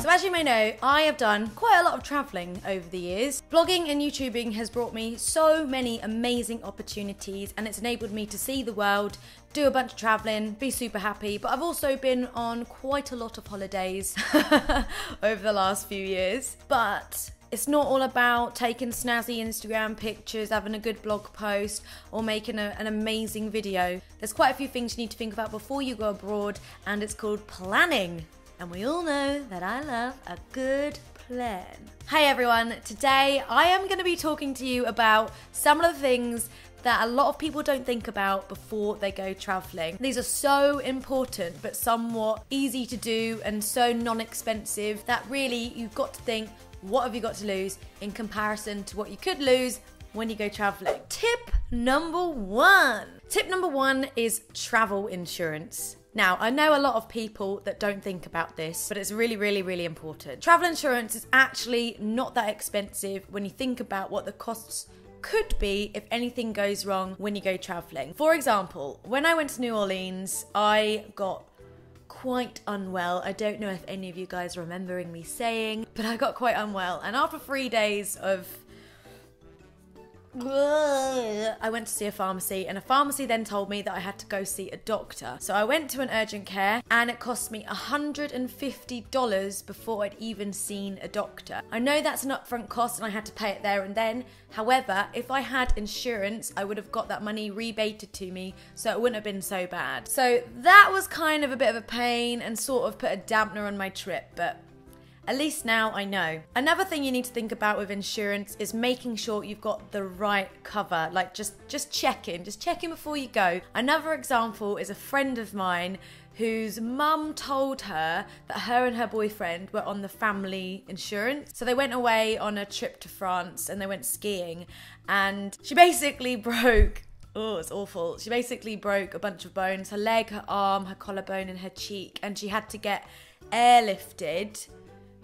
So as you may know, I have done quite a lot of traveling over the years. Blogging and YouTubing has brought me so many amazing opportunities, and it's enabled me to see the world, do a bunch of traveling, be super happy, but I've also been on quite a lot of holidays over the last few years. But it's not all about taking snazzy Instagram pictures, having a good blog post, or making an amazing video. There's quite a few things you need to think about before you go abroad, and it's called planning. And we all know that I love a good plan. Hey everyone, today I am going to be talking to you about some of the things that a lot of people don't think about before they go traveling. These are so important but somewhat easy to do and so non-expensive that really you've got to think, what have you got to lose in comparison to what you could lose when you go traveling? Tip number one. Tip number one is travel insurance. Now, I know a lot of people that don't think about this, but it's really, really, really important. Travel insurance is actually not that expensive when you think about what the costs could be if anything goes wrong when you go traveling. For example, when I went to New Orleans, I got quite unwell. I don't know if any of you guys are remembering me saying, but I got quite unwell. And after 3 days of I went to see a pharmacy, and a pharmacy then told me that I had to go see a doctor. So I went to an urgent care and it cost me $150 before I'd even seen a doctor. I know that's an upfront cost and I had to pay it there and then. However, if I had insurance, I would have got that money rebated to me, so it wouldn't have been so bad. So that was kind of a bit of a pain and sort of put a dampener on my trip, but at least now I know. Another thing you need to think about with insurance is making sure you've got the right cover. Like just checking before you go. Another example is a friend of mine whose mum told her that her and her boyfriend were on the family insurance. So they went away on a trip to France and they went skiing, and she basically broke, oh, it's awful. She basically broke a bunch of bones, her leg, her arm, her collarbone and her cheek, and she had to get airlifted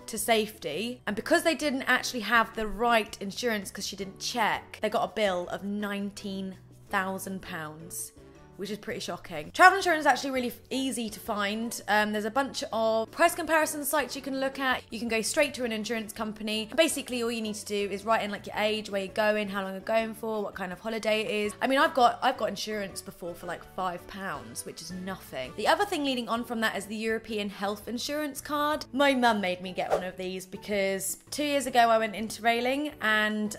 to safety. And because they didn't actually have the right insurance, because she didn't check, they got a bill of £19,000, which is pretty shocking. Travel insurance is actually really easy to find. There's a bunch of price comparison sites you can look at. You can go straight to an insurance company, and basically all you need to do is write in like your age, where you're going, how long you're going for, what kind of holiday it is. I mean, I've got insurance before for like £5, which is nothing. The other thing leading on from that is the European health insurance card. My mum made me get one of these because 2 years ago I went interrailing and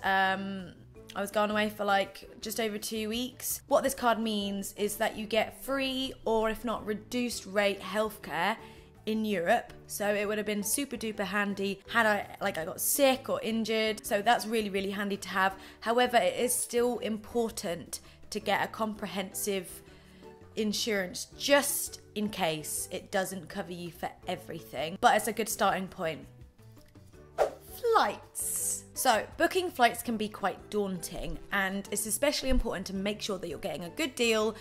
I was going away for like just over 2 weeks. What this card means is that you get free, or if not reduced rate, healthcare in Europe. So it would have been super duper handy had I got sick or injured. So that's really, really handy to have. However, it is still important to get a comprehensive insurance just in case it doesn't cover you for everything. But it's a good starting point. Flights. So booking flights can be quite daunting, and it's especially important to make sure that you're getting a good deal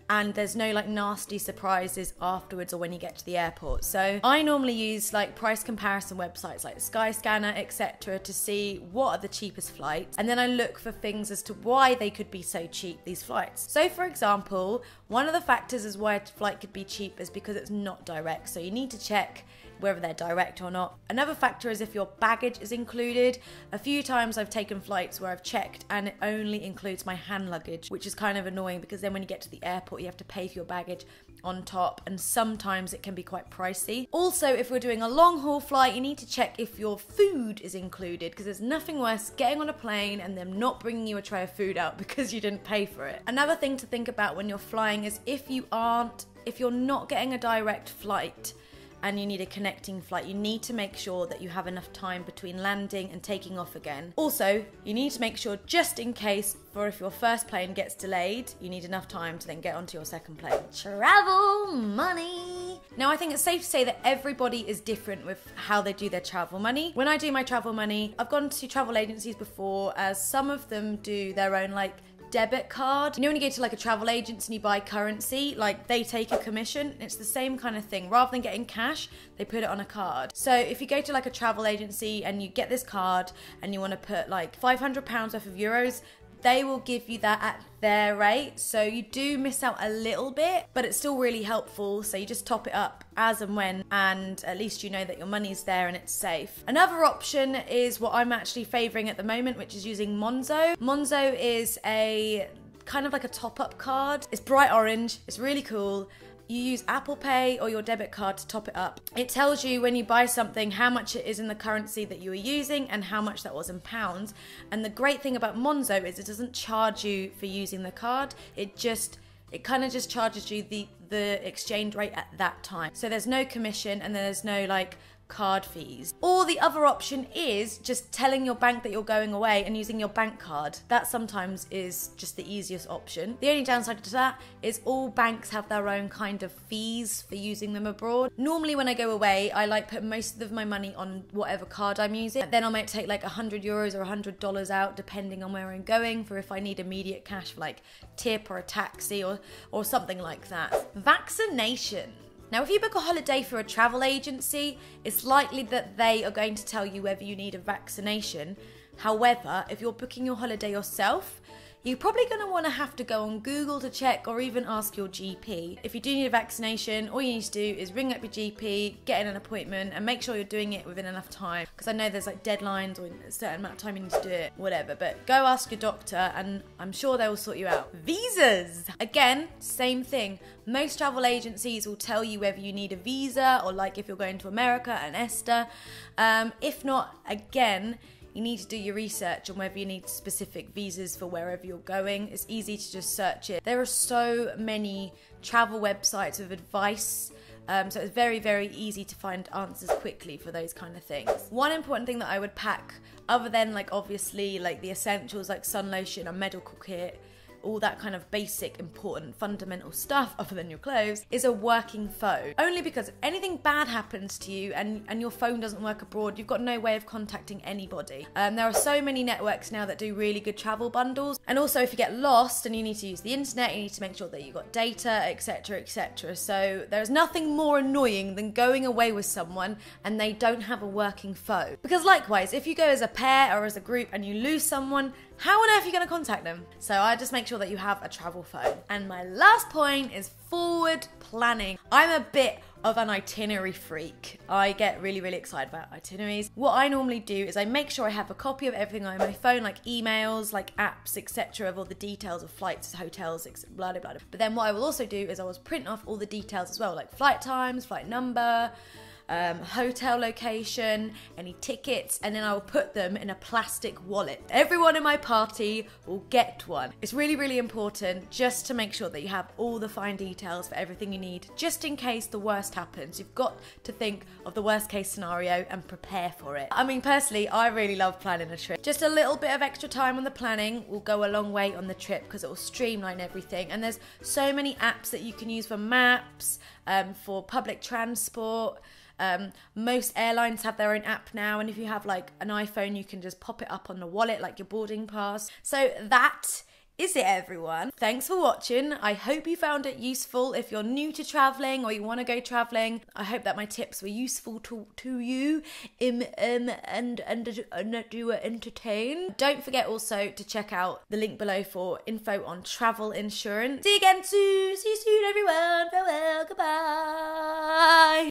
and there's no like nasty surprises afterwards or when you get to the airport. So I normally use like price comparison websites like Skyscanner, etc. to see what are the cheapest flights, and then I look for things as to why they could be so cheap, these flights. So for example, one of the factors is why a flight could be cheap is because it's not direct, so you need to check whether they're direct or not. Another factor is if your baggage is included. A few times I've taken flights where I've checked and it only includes my hand luggage, which is kind of annoying because then when you get to the airport you have to pay for your baggage on top, and sometimes it can be quite pricey. Also, if we're doing a long haul flight, you need to check if your food is included, because there's nothing worse getting on a plane and them not bringing you a tray of food out because you didn't pay for it. Another thing to think about when you're flying is if you're not getting a direct flight and you need a connecting flight, you need to make sure that you have enough time between landing and taking off again. Also, you need to make sure, just in case, for if your first plane gets delayed, you need enough time to then get onto your second plane. Travel money. Now, I think it's safe to say that everybody is different with how they do their travel money. When I do my travel money, I've gone to travel agencies before, as some of them do their own like debit card. You know when you go to like a travel agency and you buy currency, like they take a commission? It's the same kind of thing. Rather than getting cash, they put it on a card. So if you go to like a travel agency and you get this card and you want to put like £500 worth of euros, they will give you that at their rate. So you do miss out a little bit, but it's still really helpful. So you just top it up as and when, and at least you know that your money's there and it's safe. Another option is what I'm actually favouring at the moment, which is using Monzo. Monzo is a kind of like a top-up card. It's bright orange, it's really cool. You use Apple Pay or your debit card to top it up. It tells you when you buy something how much it is in the currency that you were using and how much that was in pounds. And the great thing about Monzo is it doesn't charge you for using the card. It kind of just charges you the exchange rate at that time. So there's no commission and there's no like card fees. Or the other option is just telling your bank that you're going away and using your bank card. That sometimes is just the easiest option. The only downside to that is all banks have their own kind of fees for using them abroad. Normally when I go away, I like put most of my money on whatever card I'm using. Then I might take like €100 or $100 out depending on where I'm going, for if I need immediate cash for like tip or a taxi or something like that. Vaccination. Now, if you book a holiday for a travel agency, it's likely that they are going to tell you whether you need a vaccination. However, if you're booking your holiday yourself, you're probably going to want to have to go on Google to check, or even ask your GP. If you do need a vaccination, all you need to do is ring up your GP, get in an appointment, and make sure you're doing it within enough time. Because I know there's like deadlines or a certain amount of time you need to do it, whatever. But go ask your doctor and I'm sure they will sort you out. Visas! Again, same thing. Most travel agencies will tell you whether you need a visa, or like if you're going to America, an ESTA. If not, again, you need to do your research on whether you need specific visas for wherever you're going. It's easy to just search it. There are so many travel websites with advice, so it's very, very easy to find answers quickly for those kind of things. One important thing that I would pack, other than like obviously like the essentials like sun lotion and medical kit, all that kind of basic, important, fundamental stuff other than your clothes, is a working phone. Only because if anything bad happens to you and your phone doesn't work abroad, you've got no way of contacting anybody. There are so many networks now that do really good travel bundles. And also if you get lost and you need to use the internet, you need to make sure that you've got data, etc, etc. So there's nothing more annoying than going away with someone and they don't have a working phone. Because likewise, if you go as a pair or as a group and you lose someone, how on earth are you going to contact them? So I just make sure that you have a travel phone. And my last point is forward planning. I'm a bit of an itinerary freak. I get really, really excited about itineraries. What I normally do is I make sure I have a copy of everything on my phone, like emails, like apps, etc, of all the details of flights, hotels, blah, blah, blah. But then what I will also do is I will print off all the details as well, like flight times, flight number, hotel location, any tickets, and then I will put them in a plastic wallet. Everyone in my party will get one. It's really, really important just to make sure that you have all the fine details for everything you need, just in case the worst happens. You've got to think of the worst case scenario and prepare for it. I mean, personally, I really love planning a trip. Just a little bit of extra time on the planning will go a long way on the trip because it will streamline everything. And there's so many apps that you can use for maps, for public transport. Most airlines have their own app now, and if you have like an iPhone, you can just pop it up on the wallet like your boarding pass. So that is it, everyone. Thanks for watching. I hope you found it useful. If you're new to traveling or you want to go traveling, I hope that my tips were useful to you and you were entertained. Don't forget also to check out the link below for info on travel insurance. See you again soon. See you soon, everyone. Farewell. Goodbye.